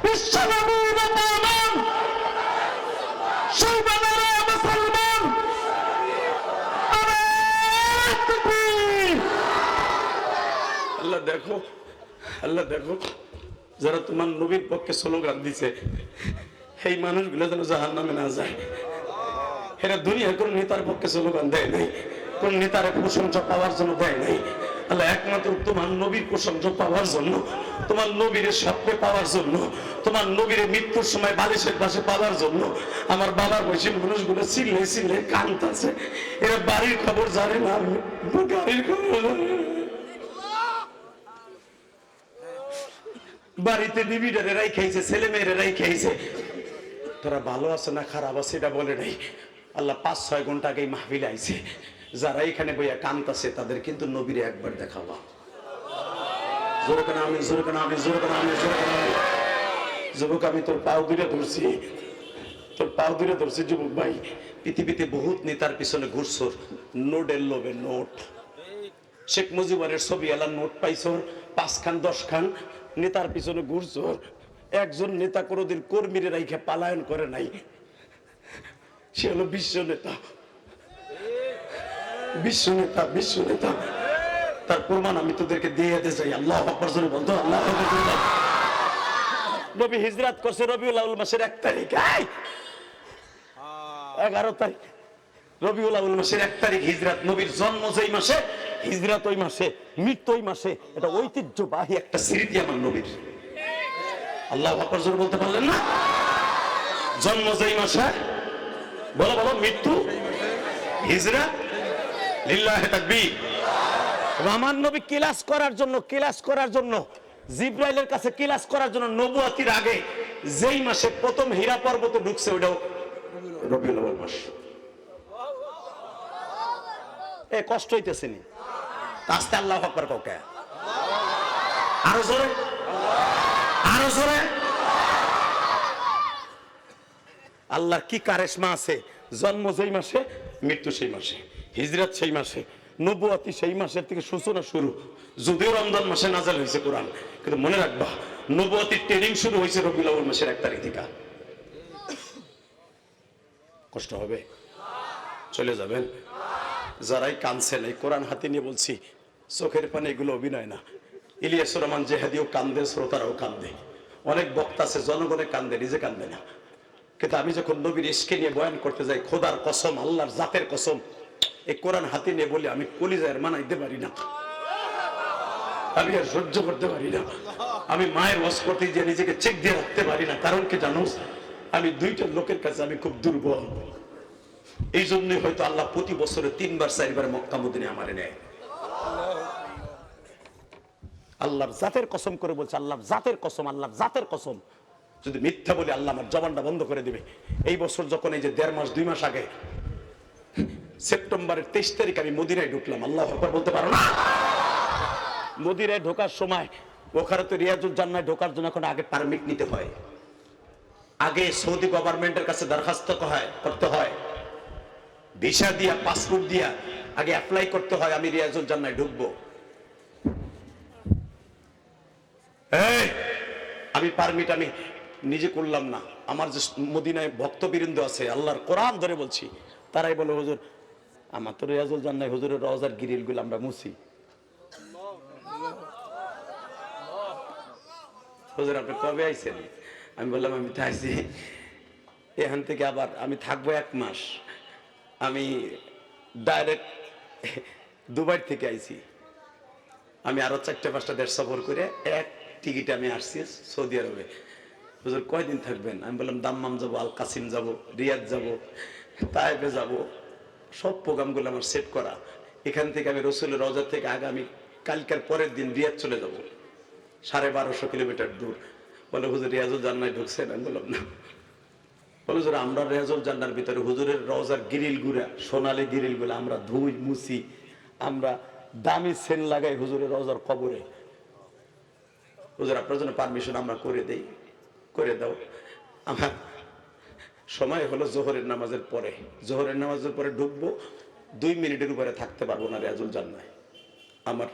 বিশ্বনবীর পালন সুবহানাল্লাহ মুসলমান আল্লাহ দেখো, আল্লাহ দেখো, যারা তোমার নবীর পক্ষে স্লোগান দিছে এই মানুষগুলো যেন জাহান্নামে না যায়। এরা দুনিয়ার কোন নেতার পক্ষে স্লোগান দেয় নাই, কোন নেতার প্রশংসা পাওয়ার জন্য দেয় নাই। আল্লাহ একমাত্র তোমার নবীর প্রশংসা পাওয়ার জন্য, তোমার নবীর স্বপ্নে পাওয়ার জন্য, তোমার নবীর মৃত্যুর সময় বালিশের পাশে পাওয়ার জন্য আমার বাবার বয়সী মানুষগুলো চিল্লে চিল্লে কাঁদতেছে। এরা বাড়ির খবর জানে না, গাড়ির খবর জানে না। বাড়িতে বিবিটারেরাই খেয়েছে, ছেলে মেয়েরাই খেয়েছে। তোরা ভালো আছে না খারাপ আছে এটা বলে নাই। আল্লাহ 5-6 ঘন্টা আগে মাহফিল আইছে, যারা এখানে বইয়া কান্তাছে তাদের কিন্তু নবীরে একবার দেখাবা। জোরে কেন আমি, জোরে কেন আমি, জোরে কেন আমি, জোরে কেন আমি। যুবক আমি তোর পাও দূরে ধরছি, তোর পাও দূরে ধরছি। যুবক ভাই, পৃথিবীতে বহুত নেতার পিছনে ঘুরছর, নোটের লোভে নোট। শেখ মুজিবের ছবি এলার নোট পাইছর 5 খান 10 খান, নেতার পিছনে ঘুরছর। একজন নেতা কোনোদিন কর্মীরা রাইখে পালায়ন করে নাই, সে হলো বিশ্ব নেতা, বিশ্ব নেতা, বিশ্ব নেতা। তার প্রমাণ আমি তোদেরকে দিয়ে যেতে চাই। আল্লাহু আকবার জোরে বলতো, আল্লাহু আকবার। নবী হিজরত করছে রবিউল আউয়াল মাসের 1 তারিখ, 11 তারিখ রবিউল আউয়াল মাসের 1 তারিখ হিজরত। নবীর জন্ম যেই মাসে, হিজরত ওই মাসে, মৃত্যু ওই মাসে। এটা ঐতিহ্যবাহী একটা স্মৃতি আমার নবীর। আল্লাহু আকবার জোরে বলতে পারলেন না? জন্ম যেই মাসে, বলো বলো, মৃত্যু হিজরত, লিল্লাহি তাকবীর। আমার নবী কিলাস করার জন্য, কিলাস করার জন্য, জিব্রাইলের কাছে কিলাস করার জন্য নবুয়তির আগে যেই মাসে প্রথম হীরা পর্বতে ঢুকছে ওটাও রবিউল আউয়াল মাস। এ কষ্ট হইতেছে নি? আস্তে আল্লাহু আকবার কও কে? আরো জোরে, আরো জোরে। আল্লাহর কি কারিশমা আছে! জন্ম যেই মাসে, মৃত্যু সেই মাসে, হিজরত সেই মাসে, নবুয়তি সেই মাসের থেকে সূচনা শুরু। যদিও রমজান মাসে নাযাল হয়েছে কোরআন, কিন্তু মনে রাখবা নবুয়তির ট্রেনিং শুরু হয়েছে রবিউল আউয়াল মাসের 1 তারিখ থেকে। কষ্ট হবে? চলে যাবেন? যারাই কানছেন, এই কোরআন হাতে নিয়ে বলছি, চোখের পানে এগুলো অভিনয় না। ইলিয়াসুর রহমান জেহাদিও কান্দে, শ্রোতারাও কান্দে, অনেক বক্তা আছে জনগণে কান্দে, নিজে কান্দে না। কিন্তু আমি যখন নবীর ইশকে নিয়ে বয়ান করতে যাই, খোদার কসম, আল্লাহর জাতের কসম, এই কোরআন হাতে নিয়ে বলি আমি কলিজায় মানাইতে পারি না, আমি আর সহ্য করতে পারি না। আমি মায়ের ওয়াজ করতে গিয়ে নিজেকে চেক দিয়ে রাখতে পারি না। কারণ কি জানো? আমি 2টা লোকের কাছে আমি খুব দুর্বল। এই জন্যই হয়তো আল্লাহ প্রতি বছরে 3বার 4বার মক্কা মদিনায় আমারে নেয়। আল্লাহর জাতের কসম করে বলছে, আল্লাহর জাতের কসম, আল্লাহর জাতের কসম, যদি মিথ্যা বলি আল্লাহ আমার জবানটা বন্ধ করে দিবে। এই বছর যখন এই যে 1.5 মাস 2 মাস আগে সেপ্টেম্বরের 23 তারিখ আমি মদিনায় ঢুকলাম। আল্লাহু আকবার বলতে পারো না? মদিনায় ঢোকার সময় ওখানে তো রিয়াজুল জান্নায় ঢোকার জন্য এখন আগে পারমিট নিতে হয়, আগে সৌদি গভর্নমেন্টের কাছে দরখাস্ত করতে হয়, ভিসা দিয়া, পাসপোর্ট দিয়া আগে অ্যাপ্লাই করতে হয় আমি রিয়াজুল জান্নায় ঢুকবো। আমি পারমিট আমি নিজে করলাম না, আমার যে মদিনায় ভক্তবৃন্দ আছে, আল্লাহর কোরআন ধরে বলছি, তারাই বলে হুজুর আমার তো রিয়াজুল জান্নায় হুজুরের রওজার গ্রিল গুলো আমরা মুছি। হুজুর আপনি কবে আইছেন? আমি বললাম আমি তো আইছি এখান থেকে, আবার আমি থাকবো 1 মাস। আমি ডাইরেক্ট দুবাই থেকে আইছি। আমি আরো 4-5টা দেশ সফর করে এক টিকিটে আমি আসছি সৌদি আরবে। হুজুর কয়দিন থাকবেন? আমি বললাম দাম্মাম যাবো, আল কাসিম যাবো, রিয়াদ যাবো, তায়েফে যাবো। সব প্রোগ্রামগুলো আমার সেট করা। এখান থেকে আমি রসুলের রওজা থেকে আগামী কালকের পরের দিন রিয়াদ চলে যাব, 1250 কিলোমিটার দূর। বলে হুজুর রিয়াজুল জান্নায় ঢুকছেন? আমি বললাম না। বলে হুজুর আমরা রিয়াজুল জান্নার ভিতরে হুজুরের রওজার গিরিল গুলা, সোনালী গিরিল গুলা আমরা ধুই মুছি, আমরা দামি সেন লাগাই হুজুরের রওজার কবরে। হুজুর আপনার জন্য পারমিশন আমরা করে দেই, করে দাও। আমার সময় হলো জোহরের নামাজের পরে, জোহরের নামাজের পরে ঢুকবো, 2 মিনিটের উপরে থাকতে পারবো না রিয়াজুল জান্নায়। আমার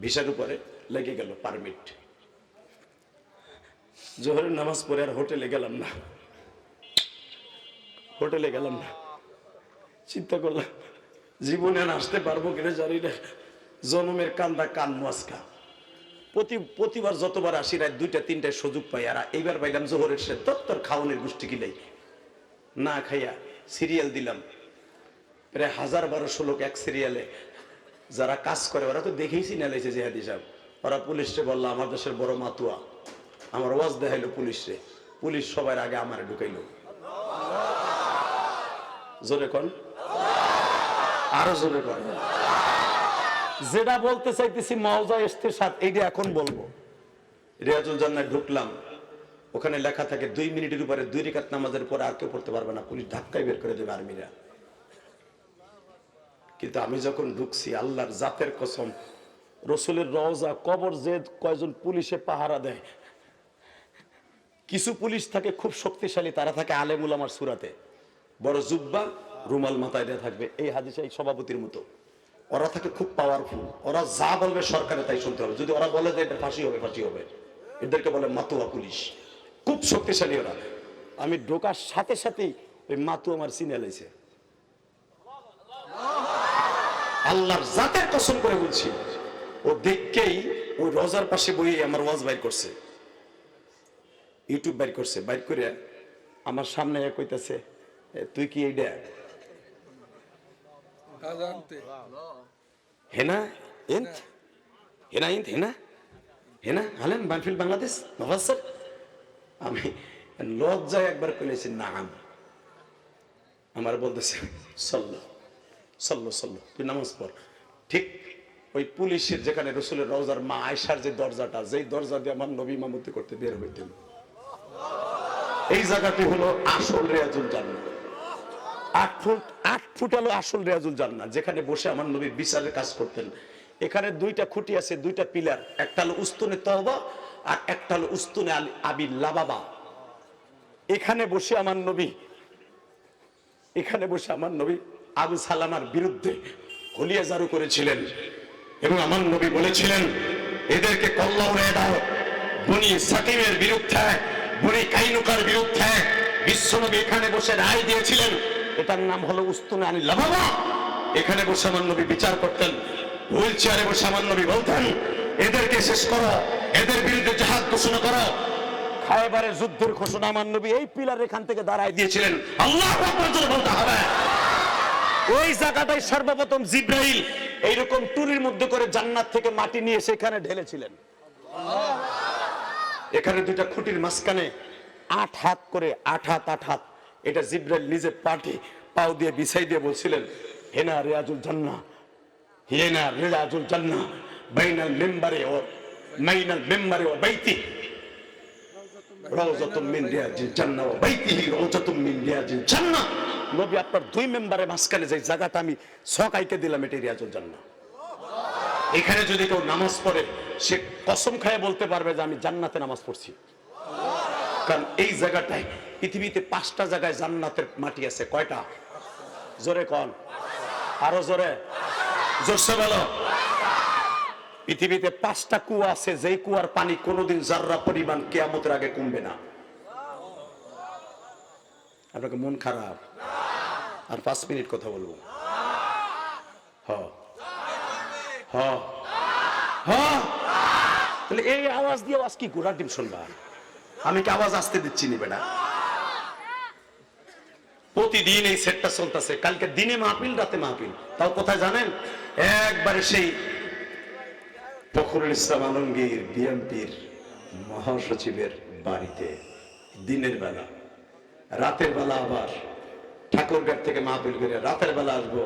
ভিসার উপরে লেগে গেল পারমিট। জোহরের নামাজ পড়ে আর হোটেলে গেলাম না, হোটেলে গেলাম না। চিন্তা করলাম জীবনে আর আসতে পারবো কিনা জানি না। জনমের কান্দা কান মস্কা। প্রতিবার যতবার আসি রাত 2টা 3টায় সুযোগ পাই, আর এইবার পাইলাম জোহরের সে তত্তর খাওয়ানোর গোষ্ঠী কিলাই না খাইয়া সিরিয়াল দিলাম। প্রায় 1000-1200 লোক এক সিরিয়ালে যারা কাজ করে, ওরা তো দেখেইছি না লাইছে জেহাদি সাহেব। ওরা পুলিশে বললো আমার দেশের বড় মাতুয়া, আমার ওয়াজ দেখাইলো পুলিশে। পুলিশ সবার আগে আমারে ঢুকাইলো। জোরে কোন, আরো জোরে কোন। যেটা বলতে চাইতেছি মাওজা ইস্তেশাদ, এইটা এখন বলবো। রিয়াজুল জান্নায় ঢুকলাম, ওখানে লেখা থাকে 2 মিনিটের উপরে 2 রাকাত নামাজের পরে আর কেউ পড়তে পারবে না, পুলিশ ধাক্কায় বের করে দেবে আর্মিরা। কিন্তু আমি যখন ঢুকছি, আল্লাহর জাতের কসম, রসুলের রওজা কবর যে কয়জন পুলিশে পাহারা দেয়, কিছু পুলিশ থাকে খুব শক্তিশালী, তারা থাকে আলেম উলামার সুরাতে, বড় জুব্বা রুমাল মাথায় দিয়ে থাকবে, এই হাদিসে এই সভাপতির মতো। ওরা থাকে খুব পাওয়ারফুল, ওরা যা বলবে সরকারে তাই শুনতে হবে। যদি ওরা বলে যে এটা ফাঁসি হবে, ফাঁসি হবে। এদেরকে বলে মাতুয়া পুলিশ, খুব শক্তিশালী ওরা। আমি ঢোকার সাথে সাথেই ওই মাতু আমার চিনে লাইছে। আল্লাহর জাতের কসম করে বলছি, ও দেখকেই ওই রোজার পাশে বইয়ে আমার ওয়াজ বাইর করছে, ইউটিউব বাইর করছে। বাইর করে আমার সামনে কইতাছে, তুই কি এইটা হেনা এন্ট হেনা ইন্ট হেনা হেনা হালেন বানফিল বাংলাদেশ নবাজ। আমি লজ্জায় একবার কইলেছি নাম। আমার বলতেছে সল্লো সল্লো সল্লো, তুই নামাজ পড়। ঠিক ওই পুলিশের যেখানে রসুলের রওজার মা আয়েশার যে দরজাটা, যেই দরজা দিয়ে আমার নবী ইমামতি করতে বের হইতেন, এই জায়গাটি হলো আসল রিয়াজুল জান্নাহ। 8 ফুট হলো আসল রিয়াজুল জান্নাহ, যেখানে বসে আমার নবী বিচারের কাজ করতেন। এখানে 2টা খুঁটি আছে, 2টা পিলার, একটা হলো উস্তুনে তওবা আর একটা হলো উস্তুনে আবি লাবাবা। এখানে বসে আমার নবী আবু সালামার বিরুদ্ধে হলিয়া জারু করেছিলেন, এবং আমার নবী বলেছিলেন এদেরকে কল্লা উড়িয়ে দাও। বনি সাকিমের বিরুদ্ধে, বনি কাইনুকার বিরুদ্ধে বিশ্বনবী এখানে বসে রায় দিয়েছিলেন, এটার নাম হলো উস্তুনে আনি লাবাবা। এখানে বসে আমার নবী বিচার করতেন। হুইল চেয়ারে বসে আমার নবী বলতেন এদেরকে শেষ করো, এদের বিরুদ্ধে জিহাদ ঘোষণা করো। খায়বারের যুদ্ধের ঘোষণা আমার নবী এই পিলার এখান থেকে দাঁড়ায় দিয়েছিলেন। আল্লাহু আকবার জোরে বলতে হবে। ওই জায়গাটাই সর্বপ্রথম জিব্রাইল এইরকম টুরির মধ্যে করে জান্নাত থেকে মাটি নিয়ে সেখানে ঢেলেছিলেন। এখানে 2টা খুঁটির মাঝখানে 8 হাত করে, 8 হাত 8 হাত, এটা জিব্রাইল নিজে পাও দিয়ে বিছাই দিয়ে বলছিলেন হেনা রিয়াজুল জান্নাহ, হেনা রিয়াজুল জান্নাহ বাইনাল মিম্বারে ও বাইতি রাউযাতুম মিন রিয়াজিল জান্নাহ ওয়া বাইতিহি রাউযাতুম মিন রিয়াজিল জান্নাহ। নবী আপনার 2 মেম্বারের মাঝখানে যে জায়গাটা আমি ছকাইতে দিলাম, এটা রিয়াজুল জান্নাহ। এখানে যদি কেউ নামাজ পড়ে, সে কসম খায় বলতে পারবে যে আমি জান্নাতে নামাজ পড়ছি। কারণ এই জায়গাটায় পৃথিবীতে 5টা জায়গায় জান্নাতের মাটি আছে। কয়টা? জোরে কোন, আরো জোরে, জোরসে বলো। পৃথিবীতে 5টা কুয়া আছে, যেই কুয়ার পানি কোনোদিন জাররা পরিমাণ কিয়ামতের আগে কমবে না। আপনাকে মন খারাপ? আর 5 মিনিট কথা বলবো। তাহলে এই আওয়াজ দিয়ে আওয়াজ কি ঘোড়ার ডিম শুনবা? আমি কি আওয়াজ আসতে দিচ্ছি নি বেটা? প্রতিদিন এই সেটটা চলতেছে। কালকে দিনে মাহফিল, রাতে মাহফিল। তাও কোথায় জানেন? একবারে সেই ফখরুল ইসলাম আলমগীর বিএনপির মহাসচিবের বাড়িতে দিনের বেলা। রাতের বেলা আবার ঠাকুরঘাট থেকে মাহফিল করে রাতের বেলা আসবো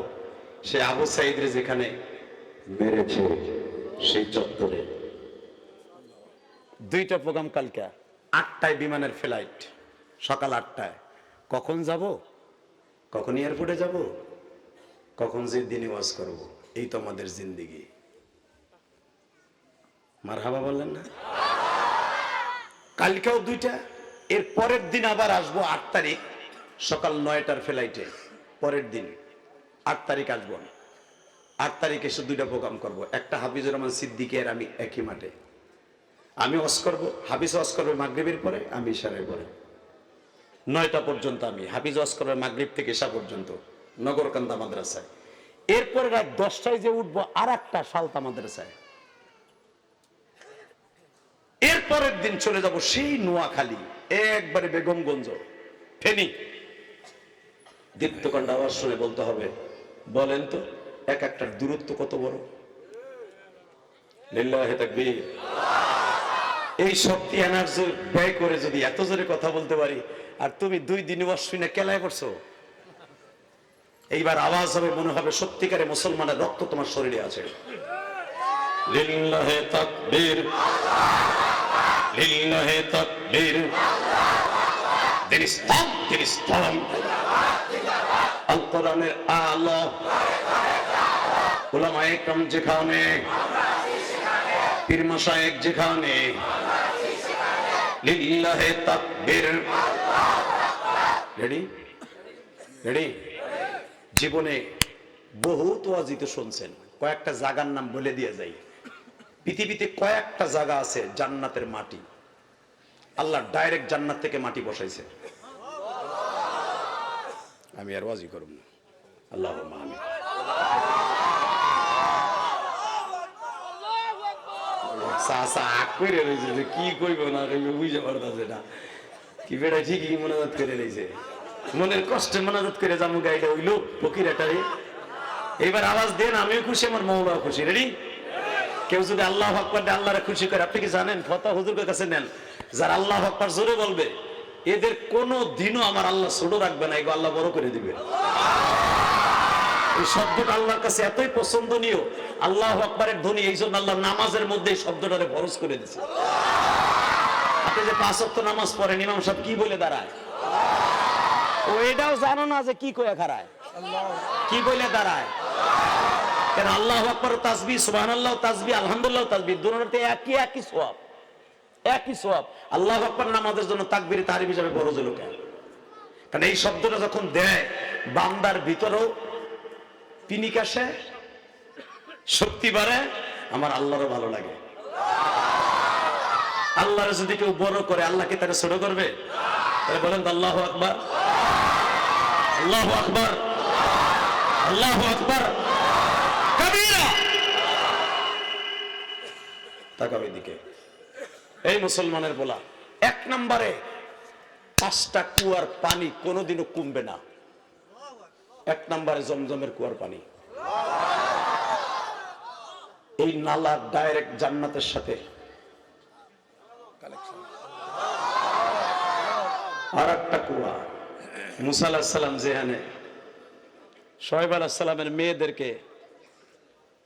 সে আবু সাইদরে যেখানে মেরেছে সেই চত্বরে। 2টা প্রোগ্রাম কালকে। 8টায় বিমানের ফ্লাইট, সকাল 8টায়। কখন যাব, কখন এয়ারপোর্টে যাব, কখন যে দিনে ওয়াজ করব, এই তো আমাদের জিন্দেগি। মারহাবা বললেন না? কালকেও 2টা, এর পরের দিন আবার আসবো 8 তারিখ সকাল 9টার ফ্লাইটে। পরের দিন 8 তারিখ আসবো। 8 তারিখ এসে 2টা প্রোগ্রাম করব। একটা হাফিজুর রহমান সিদ্দিকী আর আমি একই মাঠে, আমি ওয়াজ করব, হাফিজ ওয়াজ করবে মাগরিবের পরে, আমি ইশারের পরে। 9টা পর্যন্ত আমি হাফিজ ওয়াজ করবে, মাগরিব থেকে ইশা পর্যন্ত নগরকান্দা মাদ্রাসায়। এরপরে রাত 10টায় যে উঠবো আর একটা সালতা মাদ্রাসায়। এরপরের দিন চলে যাব সেই নোয়াখালী, একবারে বেগমগঞ্জ, ফেনী। দীপ্তকণ্ঠ আওয়াজ শুনে বলতে হবে, বলেন তো এক একটার দূরত্ব কত বড়। লিল্লাহি তাকবীর। এই শক্তি এনার্জি ব্যয় করে যদি এত জোরে কথা বলতে পারি, আর তুমি 2 দিন ওয়াজ শুনে কেলায় পড়ছো, এইবার আওয়াজ হবে মনে হবে সত্যিকারে মুসলমানের রক্ত তোমার শরীরে আছে। লিল্লাহি তাকবীর, লিল্লাহি তাকবীর। দিন ইসলাম, দিন ইসলাম। আল কোরআনের আলো, উলামায়ে কেরাম যেখানে, পীর মাশায়েখ যেখানে, লিল্লাহি তাকবীর। Ready ready. জীবনে বহুত ওয়াজিত শুনছেন, কয়েকটা জায়গার নাম বলে দিয়ে যাই। পৃথিবীতে কয়েকটা জায়গা আছে জান্নাতের মাটি, আল্লাহ ডাইরেক্ট জান্নাত থেকে মাটি বসাইছে। আমি আর ওয়াজি করব না, আল্লাহুম্মা আমিন। কি কইব না কইব বুঝে পারতাছে না, কি বেটা ঠিকই মোনাজাত করে রয়েছে, মনের কষ্টে মোনাজাত করে জামু গাইলে হইল ফকির এটারে। এইবার আওয়াজ দেন, আমিও খুশি, আমার মৌলাও খুশি। রেডি? কেউ যদি আল্লাহু আকবার দিয়ে আল্লাহরে খুশি করে, আপনি কি জানেন ফতোয়া হুজুরের কাছে নেন, যারা আল্লাহু আকবার জোরে বলবে এদের কোনো দিনও আমার আল্লাহ ছোট রাখবে না, এগুলো আল্লাহ বড় করে দিবে। এই শব্দটা আল্লাহর কাছে এতই পছন্দনীয়, আল্লাহু আকবারের ধ্বনি, এই জন্য আল্লাহ নামাজের মধ্যে এই শব্দটারে ফরজ করে দিয়েছে। আপনি যে 5 ওয়াক্ত নামাজ পড়েন, ইমাম সাহেব কি বলে দাঁড়ায়, ও এটাও জানো না যে কি কইয়া খাড়ায়, কি বলে দাঁড়ায়। কেন আল্লাহু আকবার তাসবিহ, সুবহানাল্লাহ তাসবিহ, আলহামদুলিল্লাহ তাসবিহ, দুটোতে একই সওয়াব, একই সওয়াব। আল্লাহু আকবার নামাজের জন্য তাকবীর তাহরিম হিসাবে ফরজ হলো কেন? কারণ এই শব্দটা যখন দেয় বান্দার ভিতরেও পিনিক আসে, শক্তি বাড়ে, আমার আল্লাহরও ভালো লাগে। আল্লাহর যদি কেউ বড় করে, আল্লাহ কি তাকে ছোট করবে? তাহলে বলেন আল্লাহু আকবার, আল্লাহু আকবার, আল্লাহু আকবার কাবীরা। তাকাবে দিকে। এই মুসলমানের বলা, 1 নম্বরে 5টা কুয়ার পানি কোনোদিনও কমবে না। 1 নম্বরে জমজমের কুয়ার পানি, এই নালা ডাইরেক্ট জান্নাতের সাথে। আর একটা কুয়া, মুসা আলাইহিস সালাম যেখানে শোয়েব আলাইহিস সালামের মেয়েদেরকে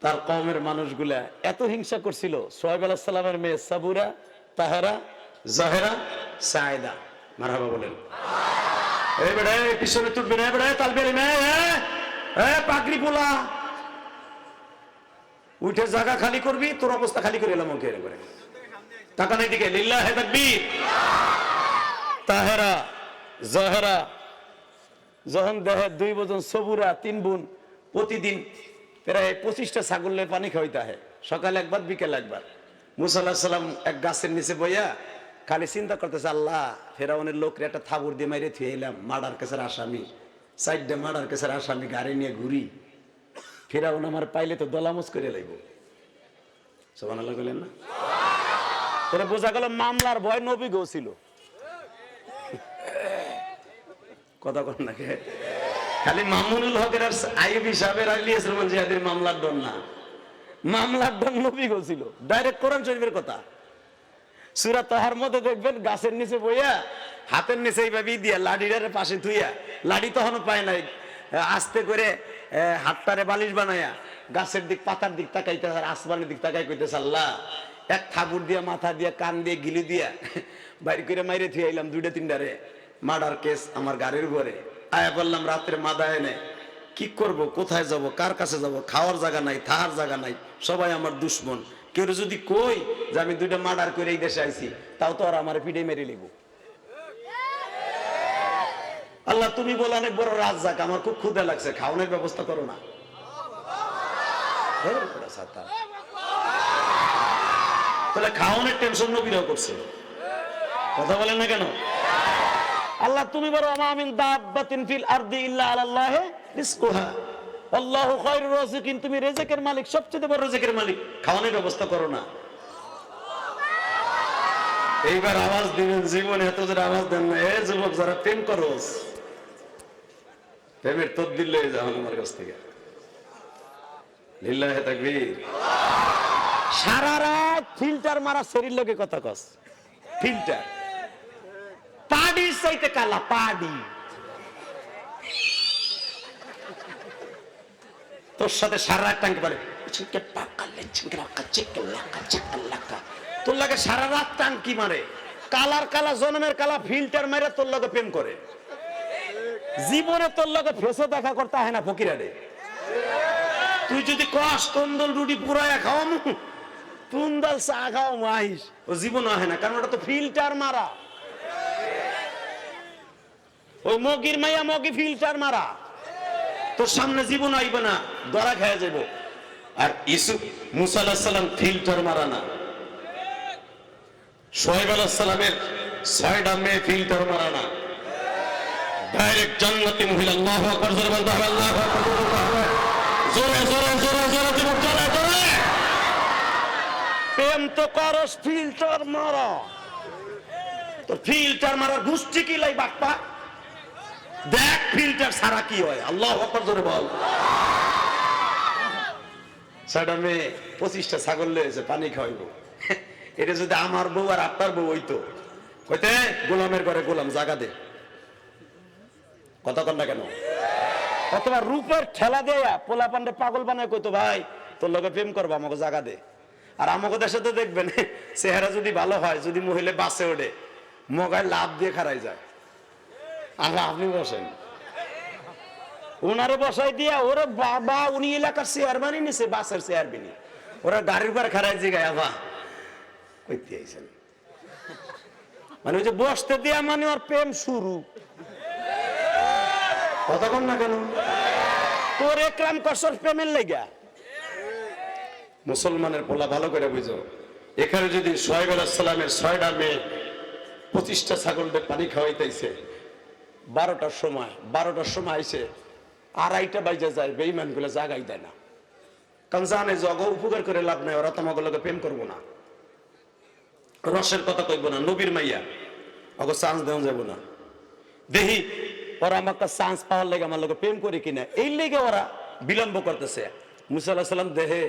তার কওমের মানুষগুলা এত হিংসা করছিল, শোয়েব আলাইহিস সালামের মেয়ে সাবুরা, তাহেরা, জাহেরা, সায়েদা, মারহাবা বলেন। এই বেড়া পিছনে তুলবে না, বেড়া তালবেরি মেয়ে, পাগড়ি পোলা উঠে জায়গা খালি করবি, তোর অবস্থা খালি করে এলাম ওকে করে। টাকা নেই দিকে, লিল্লাহি তাকবীর। তাহেরা, জাহেরা যখন দেখে 2 বোন সবুরা, 3 বোন প্রতিদিন প্রায় 25টা ছাগলের পানি খাওয়াইতে হয়, সকালে একবার বিকেল একবার। মুসা আলাইহিস সালাম এক গাছের নিচে বইয়া খালি চিন্তা করতেছে, আল্লাহ ফেরাউনের লোকরে একটা থাবুর দিয়ে মাইরে থুয়ে এলাম, মার্ডার কেসের আসামি, 4টা মার্ডার কেসের আসামি, গাড়ি নিয়ে ঘুরি, ফেরাউন আমার পাইলে তো দলামজ করে লাগবো। সুবহানাল্লাহ বলেন না? তোরা বোঝা গেল মামলার ভয় নবী গো ছিল। কথা কন না, খালি মামুনুল হকের আর আইবি সাহেবের আর ইলিয়াস রহমান জিহাদের মামলার ডন না, মামলার ডন নবী গো ছিল। ডাইরেক্ট কোরআন শরীফের কথা। সূরা তাহার মধ্যে দেখবেন গাছের নিচে বইয়া হাতের নিচে এইভাবে দিয়া লাঠিটার পাশে থুইয়া, লাঠি তখনও পায় নাই, আস্তে করে হাতটারে বালিশ বানাইয়া গাছের দিক পাতার দিক তাকাইতেছে, আর আসমানের দিক তাকাই কইতেছে, আল্লাহ এক থাবুর দিয়া মাথা দিয়া কান দিয়ে গিলি দিয়া বাইর করে মাইরে থুয়ে আইলাম 2টা 3টারে মার্ডার কেস আমার গাড়ির উপরে। আয়া বললাম রাত্রে মাদা এনে কি করব, কোথায় যাব, কার কাছে যাব, খাওয়ার জায়গা নাই, থাকার জায়গা নাই, সবাই আমার দুশ্মন। কেউ যদি কই যে আমি 2টা মার্ডার করে এই দেশে আইছি, তাও তো আর আমার পিঠে মেরে লিব। আল্লাহ তুমি বলো অনেক বড় রাজ্জাক, আমার খুব ক্ষুধা লাগছে, খাওয়ানোর ব্যবস্থা করো না। তাহলে খাওয়ানোর টেনশন নবীরাও করছে, কথা বলেন না কেন? আল্লাহ তুমি বলো আমা মিন দাব্বাতিন ফিল আরদি ইল্লা আলাল্লাহি রিজকুহা আল্লাহু খায়রুর রাযিকিন, তুমি রিজিকের মালিক, সবচেয়ে বড় রিজিকের মালিক, খাওয়ানোর ব্যবস্থা করো না। এইবার আওয়াজ দিবেন, জীবনে এত জোরে আওয়াজ দেন না। এ যুবক যারা প্রেম করোস, প্রেমের তদবির লয়ে যাও আমার কাছ থেকে। লিল্লাহি তাকবীর। সারা রাত ফিল্টার মারা শরীর লোকে কথা কস, ফিল্টার পাডি চাইতে কালা, পাডি তোর সাথে সারা রাত টাঙ্কি পারে, তোর লাগে সারা রাত টাঙ্কি মারে, কালার কালা জন্মের কালা ফিল্টার মারে তোর লগে প্রেম করে। জীবনে তোর লগে ফেসে দেখা করতে হয় না ফকিরারে। তুই যদি কস তন্দুল রুটি পুরায়া খাও, তুন্দাল চা খাও মাইস, ও জীবন হয় না, কারণ ওটা তো ফিল্টার মারা। ওই মগির মাইয়া মগি ফিল্টার মারা, তোর সামনে জীবন আইবে না, ধরা খেয়ে যাব। আর ইউসুফ মুসা আলাইহিস সালাম ফিল্টার মারা না, শোয়েব আলাইহিস সালামের 6টা মেয়ে ফিল্টার মারা না, ডাইরেক্ট জান্নাতি মহিলা। আল্লাহু আকবার, জোরে বলতে হবে, আল্লাহু আকবার, জোরে জোরে জোরে জোরে জোরে জোরে। প্রেম তো করস ফিল্টার মারা, তোর ফিল্টার মারার গোষ্ঠী কি লাই বাপ্পা, দেখ ফিল্টার ছাড়া কি হয়। আল্লাহু আকবার, জোরে বল। 6টা মেয়ে 25টা ছাগল লয়েছে, পানি খাওয়াইবো। এটা যদি আমার বউ আর আপনার বউ হইতো, কইতে গোলামের ঘরে গোলাম, জাগা দে, কথা কন না কেন? অথবা রূপের ঠেলা দেয়া পোলা পান্ডে পাগল বানায় কইতো ভাই তোর লগে প্রেম করবো, আমাকে জাগা দে। আর আমাকে দেশে তো দেখবেন চেহারা যদি ভালো হয়, যদি মহিলা বাসে ওঠে, মগায় লাভ দিয়ে খারাই যায়। আর আপনি বসেন, ওনারে বসাই দিয়া ওরা বাবা, উনি এলাকার চেয়ারম্যানই নিছে, বাসের চেয়ারম্যানই, ওরা গাড়ির উপর খারাই জিগায় আবা কইতে আইছেন, মানে ওই যে বসতে দিয়া মানে ওর প্রেম শুরু। কতক্ষণ না কেন তোর একরাম কসর প্রেমের লেগা। মুসলমানের পোলা ভালো করে বুঝো, এখানে যদি শোয়েব আলাইহিস সালামের 6টা মেয়ে 25টা ছাগলদের পানি খাওয়াইতেছে, 12টার সময় আইছে, 2:30 বাজে যায়, বেঈমান গুলো জাগাই দেয় না, কারণ জানে জগ উপকার করে লাভ নাই, ওরা তোমাকে লোকে প্রেম করবো না, রসের কথা কইব না, নবীর মাইয়া ওকে চান্স দেওয়া যাবো না। দেখি ওরা আমাকে চান্স পাওয়ার লেগে আমার লোকে প্রেম করে কিনা, এই লেগে ওরা বিলম্ব করতেছে। মুসা আলাইহিস সালাম দেহে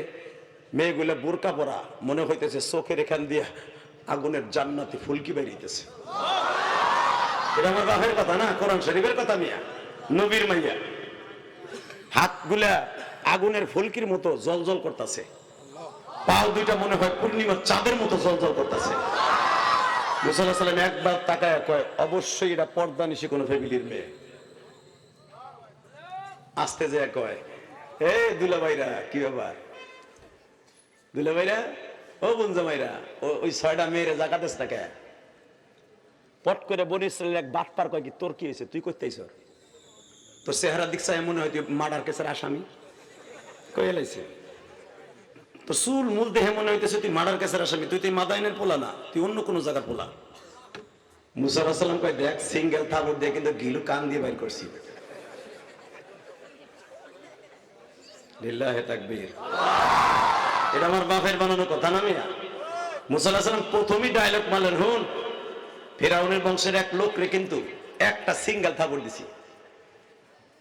মেয়েগুলা বোরকা পরা, মনে হইতেছে চোখের এখান দিয়া আগুনের জান্নাতি ফুলকি বেরিয়েছে। এটা আমার বাপের কথা না, কোরআন শরীফের কথা। মিয়া নবীর মাইয়া হাতগুলা আগুনের ফুলকির মতো জলজল করতেছে, পাও দুইটা মনে হয় পূর্ণিমার চাঁদের মতো জলজল করতেছে। মুসা আলাইহিস সালাম একবার তাকায় কয়, অবশ্যই এটা পর্দা নিশি কোন ফ্যামিলির মেয়ে। আস্তে যে কয়, এ দুলাভাইরা কি ব্যাপার, দুলাভাইরা ও বোনজামাইরা, ওই 6টা মেয়েরা জাগাতেছ না কে? পট করে বনি ইসরাইলের এক বাটপার কয়, কি তোর কি হয়েছে, তুই করতে আইছ? তোর চেহারা দিকছা মনে হয় তুই মার্ডার কেসের আসামি। কয়ে লাইছে তোর চুল মূল দেহে মনে হইতেছে তুই মার্ডার কেসের আসামি, তুই তুই মাদাইনের পোলা না, তুই অন্য কোনো জায়গার পোলা। মুসা আলাইহিস সালাম কয়, দেখ সিঙ্গেল থাবর দিয়ে কিন্তু গিলু কান দিয়ে বাইর করছি। লিল্লাহি তাকবীর। এটা আমার বাপের বানানো কথা না মিয়া। মুসা আলাইহিস সালাম প্রথমেই ডায়লগ মারলেন, হুন ফেরাউনের বংশের এক লোক রে কিন্তু একটা সিঙ্গেল থাবর দিছি,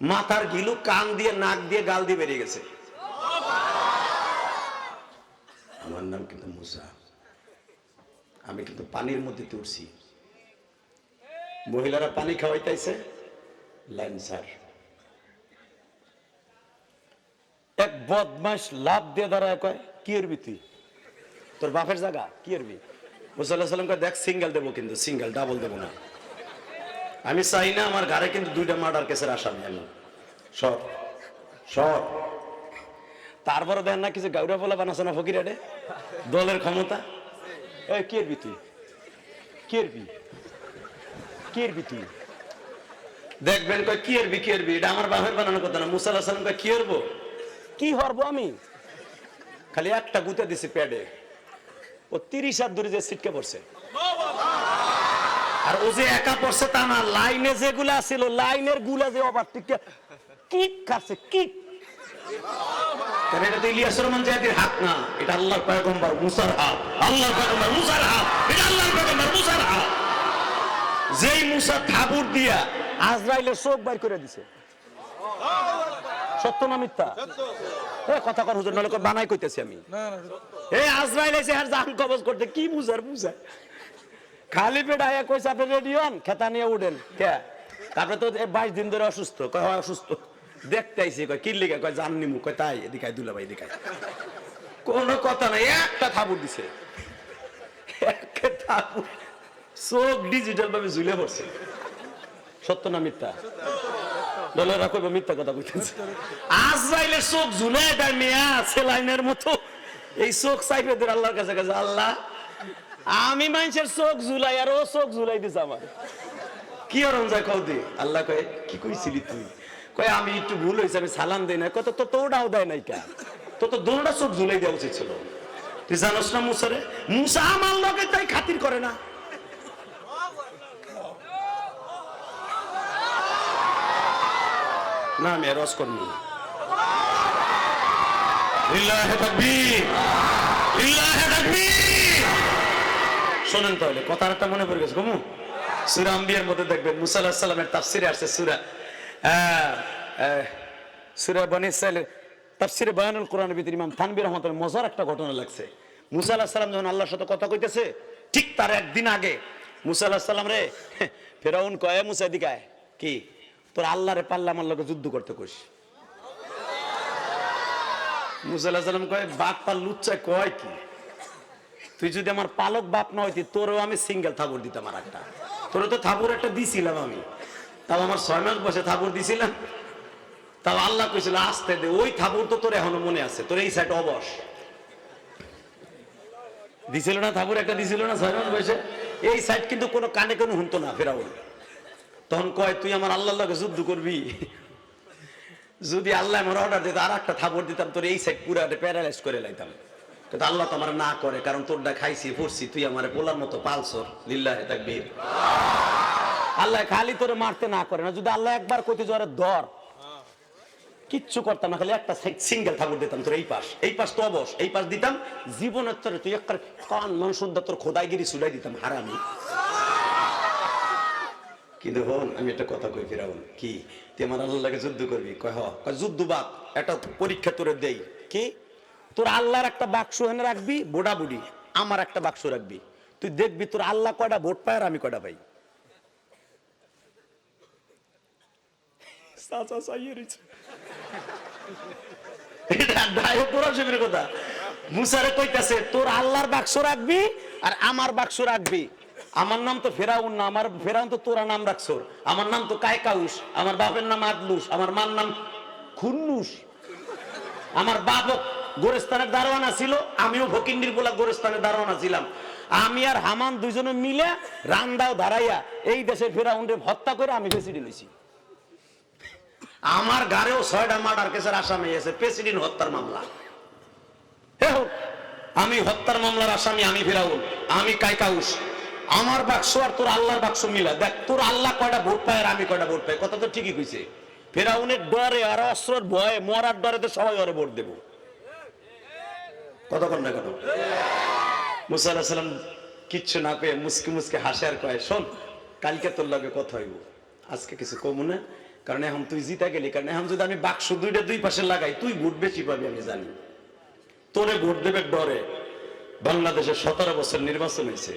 মাথার গিলু কান দিয়ে নাক দিয়ে গাল দিয়ে বেরিয়ে গেছে। আমার নাম কিন্তু মুসা, আমি কিন্তু পানির মধ্যে উঠছি। মহিলারা পানি খাওয়াইতেছে, ল্যান্সার এক বদমাস লাভ দিয়ে দাঁড়ায় কয়, কি এরবি তুই, তোর বাপের জায়গা কি এরবি? মুসা আলাইহিস সালাম কয়, দেখ সিঙ্গেল দেবো কিন্তু, সিঙ্গেল ডাবল দেবো না, আমি চাই না আমার ঘরে কিন্তু 2টা মার্ডার কেসের আসামি আমি। সর সর। তারপরে দেন না কিছু গাউরা পোলা বানাচ্ছে না ফকির রে, দলের ক্ষমতা। এই কি এরবি তুই, কি এরবি, কি এরবি তুই? দেখবেন কয় কি এরবি, কি এরবি, এটা আমার বাপের বানানোর কথা না। মুসা আলাইহিস সালাম কয়, কি এরবো, কি হরবো আমি, খালি একটা গুতে দিছি প্যাডে, ও 30 হাত দূরে যে ছিটকে পড়ছে। আর ও যে একা পড়ছে তা না, লাইনে যেগুলা ছিল লাইনের গুলা যে ওভারটেক কিক খাচ্ছে কিক। কারণ এটা তো ইলিয়াস রহমান জাহাদির হাত না, এটা আল্লাহর পয়গম্বর মুসার হাত। আল্লাহর পয়গম্বর মুসার হাত, এটা আল্লাহর পয়গম্বর মুসার হাত। যেই মুসা থাবুর দিয়া আজরাইলের চোখ বাইর করে দিছে। সত্য না মিথ্যা? কথা কর হুজুর, নলে বানাই কইতেছি আমি। আজরাইল এসে আর জান কবজ করতে কি বুঝার বুঝা, খালি পেট আয়া কইছে আপনি রেডি হন, খেতা নিয়ে উঠেন। কে? তারপরে তো 22 দিন ধরে অসুস্থ। কয় হয় অসুস্থ দেখতে আইছি। কয় কি লিগে? কয় জান নিমু। কয় তাই? এদিকে দুলাভাই এদিকে। কোনো কথা নাই, একটা থাবুর দিছে, একটা থাবুর, চোখ ডিজিটাল ভাবে ঝুলে পড়ছে। সত্য না মিথ্যা? দলেরা কইবে মিথ্যা কথা কইতেছে। আজরাইলের চোখ ঝুলে দেয় মেয়া সেলাইনের মতো। এই চোখ চাইবে তোর আল্লাহর কাছে কাছে, আল্লাহ আমি মানুষের চোখ ঝুলাই আর ও চোখ ঝুলাই দিছে আমার, কি অরম যায় কও দি। আল্লাহ কয় কি কইছিলি তুই? কয় আমি একটু ভুল হয়েছে, আমি সালাম দেই না। কত তো তোটাও দেয় নাই কা, তো তো দোনোটা চোখ ঝুলাই দেওয়া উচিত ছিল। তুই জানোস না মুসারে? মুসা আমার লগে তাই খাতির করে না। না আমি রস করবো। শোনেন তাহলে কথার একটা মনে পড়ে গেছে। কমু সূরা আম্বিয়ার মধ্যে দেখবেন মুসা আলাইহিস সালামের তাফসিরে আসছে। সূরা বনী ইসরাঈলের তাফসিরে বায়ানুল কোরআনের ভিতরে ইমাম থানভী রাহমাতুল্লাহ মজার একটা ঘটনা লাগছে। মুসা আলাইহিস সালাম যখন আল্লাহর সাথে কথা কইতেছে, ঠিক তার একদিন আগে মুসা আলাইহিস সালাম রে ফেরাউন কয়, মুসা এদিকে আয়, কি তোর আল্লাহরে পাল্লা আমার লগে যুদ্ধ করতে কইস। মুসা আলাইহিস সালাম কয় বাপ পাল লুচ্চায় কয় কি, তুই যদি আমার পালক বাপ না হইতি তোরও আমি সিঙ্গেল থাবুর দিতাম। আর একটা তোর তো থাবুর একটা দিছিলাম আমি, তাও আমার 6 মাস বসে থাবুর দিছিলাম। তাও আল্লাহ কইছিল আসতে দে, ওই থাবুর তো তোর এখনো মনে আছে, তোর এই সাইড অবশ দিছিল না, থাবুর একটা দিছিল না 6 মাস বসে। এই সাইড কিন্তু কোনো কানে কোনো শুনতো না ফেরাউন। তখন কয় তুই আমার আল্লাহর লগে যুদ্ধ করবি, যদি আল্লাহ আমার অর্ডার দিত আর একটা থাবুর দিতাম, তোর এই সাইড পুরা প্যারালাইজ করে লাইতাম। কিন্তু আল্লাহ তো আমার না করে, কারণ তোরটা খাইছি পড়ছি, তুই আমার পোলার মতো পালছর। লিল্লাহি তাকবীর। আল্লাহ খালি তোরে মারতে না করে না, যদি আল্লাহ একবার কইতে জোরে ধর কিচ্ছু করতাম না, খালি একটা সিঙ্গেল থাবুর দিতাম তোর এই পাশ তো অবশ, এই পাশ দিতাম জীবনের তোরে তুই একটা কান মান শুদ্ধা তোর খোদাইগিরি চুলাই দিতাম হারামি। কিন্তু হন আমি একটা কথা কই ফিরাউন, কি তুই আমার আল্লাহর লাগে যুদ্ধ করবি? কয় হ। কয় যুদ্ধ বাদ, একটা পরীক্ষা তোরে দেই। কি? তোর আল্লাহর একটা বাক্স এনে রাখবি, বোডা বুড়ি আমার একটা বাক্স রাখবি, তুই দেখবি তোর আল্লাহ কয়টা ভোট পায় আর আমি কয়টা পাই। কথা মুসারে কইতাছে তোর আল্লাহর বাক্স রাখবি আর আমার বাক্স রাখবি। আমার নাম তো ফেরাউন না, আমার ফেরাউন তো তোরা নাম রাখছো। আমার নাম তো কায়কাউস, আমার বাপের নাম আদলুস, আমার মার নাম খুন্নুস। আমার বাপ গোরস্থানের দারোয়ানা ছিল, আমিও ভকিন্ডির বলা গোরস্থানের দারোয়ানা ছিলাম। আমি আর হামান দুইজনে মিলে রান্দাও দাঁড়াইয়া এই দেশের ফেরাউনরে হত্যা করে আমি প্রেসিডেন্ট হইছি। আমার গাড়েও 6টা মার্ডার কেসের আসামি আছে, প্রেসিডেন্ট হত্যার মামলা। আমি হত্যার মামলার আসামি, আমি ফেরাউন, আমি কায়কাউস। আমার বাক্স আর তোর আল্লাহর বাক্স মিলা দেখ, তোর আল্লাহ কয়টা ভোট পায় আর আমি কয়টা ভোট পাই। কথা তো ঠিকই কইছে। ফেরাউনের ডরে আর অস্ত্রের ভয়ে মরার ডরে তো সবাই ওরে ভোট দেব। কতক্ষণ না কেন? মুসা আলাইহিস সালাম কিচ্ছু না কয়ে মুসকি মুসকি হাসে আর কয়, শোন কালকে তোর লগে কথা হইব, আজকে কিছু কমু না, কারণ এখন তুই জিতা গেলি। কারণ এখন যদি আমি বাক্স দুইটা দুই পাশে লাগাই তুই ভোট বেশি পাবি আমি জানি। তোরে ভোট দেবে ডরে। বাংলাদেশে 17 বছর নির্বাচন হয়েছে,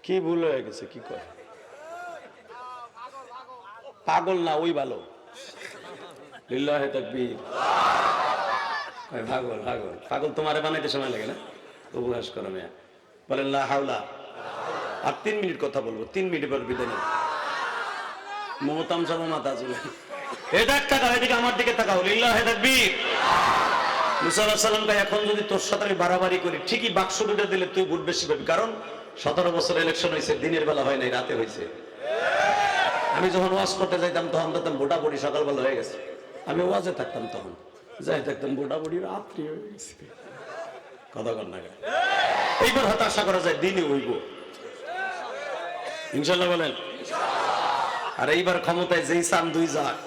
কি ভুল হয়ে গেছে? কি কয় পাগল না, ওই ভালো। লিল্লাহি তাকবীর। পাগল পাগল পাগল তোমারে বানাইতে সময় লাগে না? উপহাস করো মেয়া। বলেন লা হাওলা। আর 3 মিনিট কথা বলবো, 3 মিনিট পর বিদায় নেব। মমতাম সব মাথা চলে। এটা তাকাও, এদিকে আমার দিকে তাকাও। লিল্লাহি তাকবীর। মুসা আলাইহিস সালাম কয় এখন যদি তোর সাথে আমি বাড়াবাড়ি করি, ঠিকই বাক্স দুটো দিলে তুই ভোট বেশি পাবি। কারণ 17 বছর ইলেকশন হয়েছে, দিনের বেলা হয় নাই, রাতে হয়েছে। আমি যখন ওয়াজ করতে যাইতাম তখন দেখতাম ভোটাভুটি সকালবেলা হয়ে গেছে, আমি ওয়াজে থাকতাম তখন। যাই তো একদম বুড়াবুড়ি রাত্রি হয়ে গেছে। কথা কর না কেন? এইবার হয়তো আশা করা যায় দিনই হইব, ইনশাল্লাহ বলেন। আর এইবার ক্ষমতায় যেই চান দুই যাক,